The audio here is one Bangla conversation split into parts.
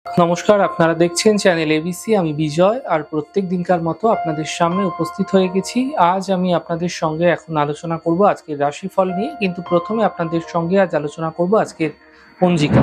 নমস্কার, আপনারা দেখছেন চ্যানেল এবিসি। আমি বিজয়, আর প্রত্যেক দিনকার মতো আপনাদের সামনে উপস্থিত হয়ে গেছি। আজ আমি আপনাদের সঙ্গে এখন আলোচনা করব আজকের রাশিফল নিয়ে, কিন্তু প্রথমে আপনাদের সঙ্গে আজ আলোচনা করব আজকের পঞ্জিকা।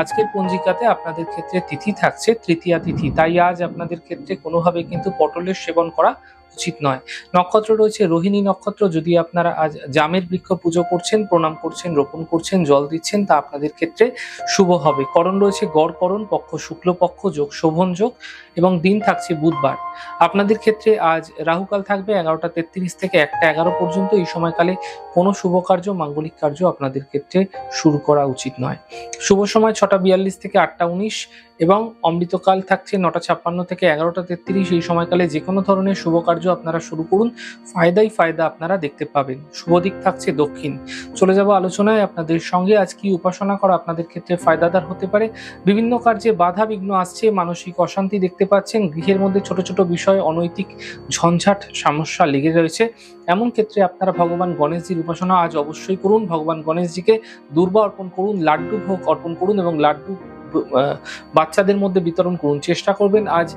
আজকের পঞ্জিকাতে আপনাদের ক্ষেত্রে তিথি থাকছে তৃতীয়া তিথি, তাই আজ আপনাদের ক্ষেত্রে কোনোভাবে কিন্তু পটলের সেবন করা উচিত নয়। নক্ষত্র রয়েছে রোহিণী নক্ষত্র। যদি আপনারা আজ জামের বৃক্ষ পুজো করছেন, প্রণাম করছেন, রোপণ করছেন, জল দিচ্ছেন, তা আপনাদের ক্ষেত্রে শুভ হবে। করণ রয়েছে গড়করণ, পক্ষ শুক্লপক্ষ, যোগ শোভন যোগ, এবং দিন থাকছে বুধবার। আপনাদের ক্ষেত্রে আজ রাহুকাল থাকবে 11টা 33 থেকে 1টা 11 পর্যন্ত। এই সময়কালে কোনো শুভ কার্য, মাঙ্গলিক কার্য আপনাদের ক্ষেত্রে শুরু করা উচিত নয়। শুভ সময় 6টা 42 থেকে 8টা 19, এবং অমৃতকাল থাকছে 9টা 56 থেকে 11টা 33। এই সময়কালে যে কোনো ধরনের শুভ কার্য আপনারা শুরু করুন, ফায়দাই ফায়দা আপনারা দেখতে পাবেন। শুভ দিক থাকছে দক্ষিণ। চলে যাব আলোচনায় আপনাদের সঙ্গে। আজ কি উপাসনা করা আপনাদের ক্ষেত্রে ফায়দাদার হতে পারে। বিভিন্ন কার্যে বাধা বিঘ্ন আসছে, মানসিক অশান্তি দেখতে পাচ্ছেন, গৃহের মধ্যে ছোট ছোট বিষয়ে অনৈতিক ঝঞ্ঝাট সমস্যা লেগে রয়েছে। এমন ক্ষেত্রে আপনারা ভগবান গণেশজির উপাসনা আজ অবশ্যই করুন। ভগবান গণেশজিকে দুর্বা অর্পণ করুন, লাড্ডু ভোগ অর্পণ করুন, এবং লাড্ডু বাচ্চাদের মধ্যে বিতরণ করুন। চেষ্টা করবেন আজ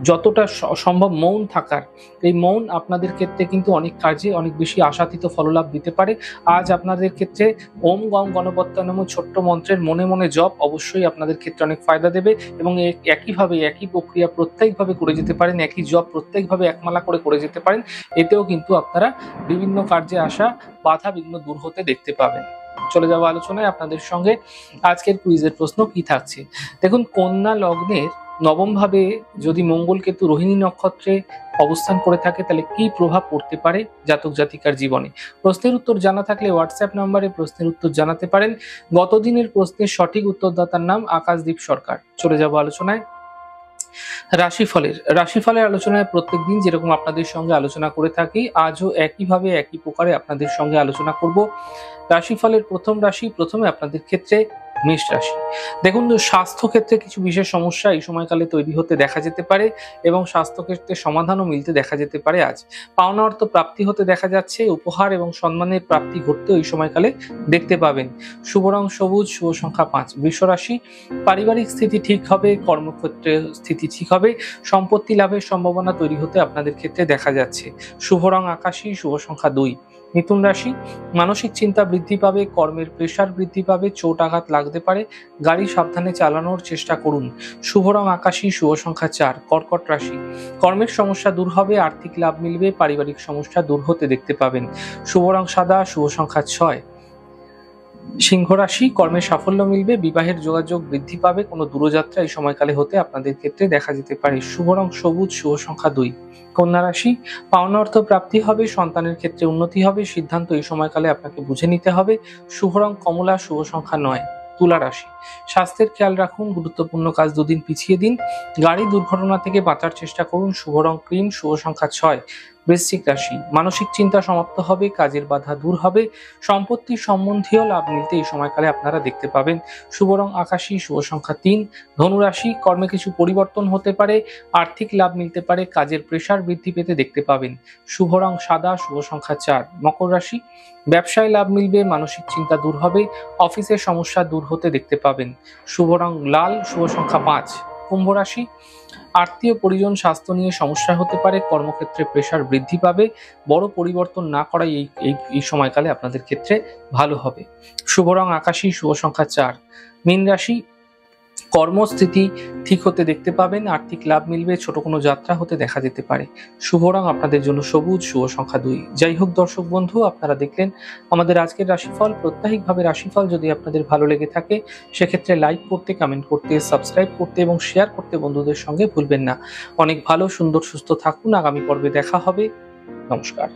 যতটা সম্ভব মৌন থাকার। এই মৌন আপনাদের ক্ষেত্রে কিন্তু অনেক কাজে অনেক বেশি আশাতীত ফললাভ দিতে পারে। আজ আপনাদের ক্ষেত্রে ওম গং গণপত্য নমঃ ছোট্ট মন্ত্রের মনে মনে জপ অবশ্যই আপনাদের ক্ষেত্রে অনেক ফায়দা দেবে, এবং একইভাবে একই প্রক্রিয়া প্রত্যেকভাবে করে যেতে পারেন, একই জপ প্রত্যেকভাবে একমালা করে যেতে পারেন। এতেও কিন্তু আপনারা বিভিন্ন কার্যে আসা বাধা বিঘ্ন দূর হতে দেখতে পাবেন। চলে যাবো আলোচনায় আপনাদের সঙ্গে। আজকের কুইজের প্রশ্ন কি থাকছে দেখুন। কন্যা লগ্নের নবম ভাবে যদি মঙ্গল কেতু রোহিণী নক্ষত্রে অবস্থান করে থাকে, তাহলে কি প্রভাব পড়তে পারে জাতক জাতিকার জীবনে। প্রশ্নের উত্তর জানা থাকলে হোয়াটসঅ্যাপ নম্বরে প্রশ্নের উত্তর জানাতে পারেন। গত দিনের প্রশ্নের সঠিক উত্তরদাতার নাম আকাশদীপ সরকার। চলে যাব আলোচনায়। রাশিফলের আলোচনায় প্রত্যেক দিন যেরকম আপনাদের সঙ্গে আলোচনা করে থাকি, আজও একইভাবে একই প্রকারে আপনাদের সঙ্গে আলোচনা করব। রাশিফলের প্রথম রাশি, প্রথমে আপনাদের ক্ষেত্রে মেষ রাশি। দেখুন, স্বাস্থ্য ক্ষেত্রে কিছু বিশেষ সমস্যা এই সময়কালে তৈরি হতে দেখা যেতে পারে, এবং স্বাস্থ্য ক্ষেত্রে সমাধানও মিলতে দেখা যেতে পারে। আজ পাওনা অর্থ প্রাপ্তি হতে দেখা যাচ্ছে, উপহার এবং সম্মানের প্রাপ্তি ঘটতেও এই সময়কালে দেখতে পাবেন। শুভ রং সবুজ, শুভ সংখ্যা 5। বৃষ রাশি, পারিবারিক স্থিতি ঠিক হবে, কর্মক্ষেত্রে স্থিতি ঠিক হবে, সম্পত্তি লাভের সম্ভাবনা তৈরি হতে আপনাদের ক্ষেত্রে দেখা যাচ্ছে। শুভ রং আকাশী, শুভ সংখ্যা 2। মিথুন রাশি, মানসিক চিন্তা বৃদ্ধি পাবে, কর্মের প্রেসার বৃদ্ধি পাবে, চোট আঘাত লাগতে পারে, গাড়ি সাবধানে চালানোর চেষ্টা করুন। শুভ রং আকাশী, শুভ সংখ্যা 4। কর্কট রাশি, কর্মের সমস্যা দূর হবে, আর্থিক লাভ মিলবে, পারিবারিক সমস্যা দূর হতে দেখতে পাবেন। শুভ রং সাদা, শুভ সংখ্যা 6। সিংহ রাশি, কর্মে সাফল্য মিলবে, বিবাহের যোগাযোগ বৃদ্ধি পাবে, কোনো দূরযাত্রা এই সময়কালে হতে আপনাদের ক্ষেত্রে দেখা যেতে পারে। শুভ রং সবুজ, শুভ সংখ্যা 2। কন্যা রাশি, পাওনা অর্থ প্রাপ্তি হবে, সন্তানের ক্ষেত্রে উন্নতি হবে, সিদ্ধান্ত এই সময়কালে আপনাকে বুঝে নিতে হবে। শুভ রং কমলা, শুভ সংখ্যা 9। তুলা রাশি, স্বাস্থ্যের খেয়াল রাখুন, গুরুত্বপূর্ণ কাজ দুদিন পিছিয়ে দিন, গাড়ি দুর্ঘটনা থেকে বাঁচার চেষ্টা করুন। শুভ রং ক্রিম, শুভ সংখ্যা 6। বৃশ্চিক রাশি, মানসিক চিন্তা সমাপ্ত হবে, কাজের বাধা দূর হবে, সম্পত্তি সম্বন্ধীয় লাভ মিলতে এই সময়কালে আপনারা দেখতে পাবেন। শুভ রং আকাশী, শুভ সংখ্যা 3। ধনু রাশি, কর্মে কিছু পরিবর্তন হতে পারে, আর্থিক লাভ মিলতে পারে, কাজের প্রেসার বৃদ্ধি পেতে দেখতে পাবেন। শুভ রং সাদা, শুভ সংখ্যা 4। মকর রাশি, ব্যবসায় লাভ মিলবে, মানসিক চিন্তা দূর হবে, অফিসের সমস্যা দূর হতে দেখতে পাবেন। শুভ রং লাল, শুভ সংখ্যা 5। কুম্ভ রাশি, আত্মীয় পরিজন স্বাস্থ্য নিয়ে সমস্যা হতে পারে, কর্মক্ষেত্রে প্রেসার বৃদ্ধি পাবে, বড় পরিবর্তন না করাই এই সময়কালে আপনাদের ক্ষেত্রে ভালো হবে। শুভ রং আকাশী, শুভ সংখ্যা 4। মীন রাশি, কর্মস্থিতি ঠিক হতে দেখতে পাবেন, আর্থিক লাভ মিলবে, ছোট কোনো যাত্রা হতে দেখা যেতে পারে। শুভ রং আপনাদের জন্য সবুজ, শুভ সংখ্যা 2। যাই হোক দর্শক বন্ধু, আপনারা দেখলেন আমাদের আজকের রাশিফল। প্রত্যাহিকভাবে রাশিফল যদি আপনাদের ভালো লেগে থাকে, সেক্ষেত্রে লাইক করতে, কমেন্ট করতে, সাবস্ক্রাইব করতে এবং শেয়ার করতে বন্ধুদের সঙ্গে ভুলবেন না। অনেক ভালো, সুন্দর, সুস্থ থাকুন। আগামী পর্বে দেখা হবে। নমস্কার।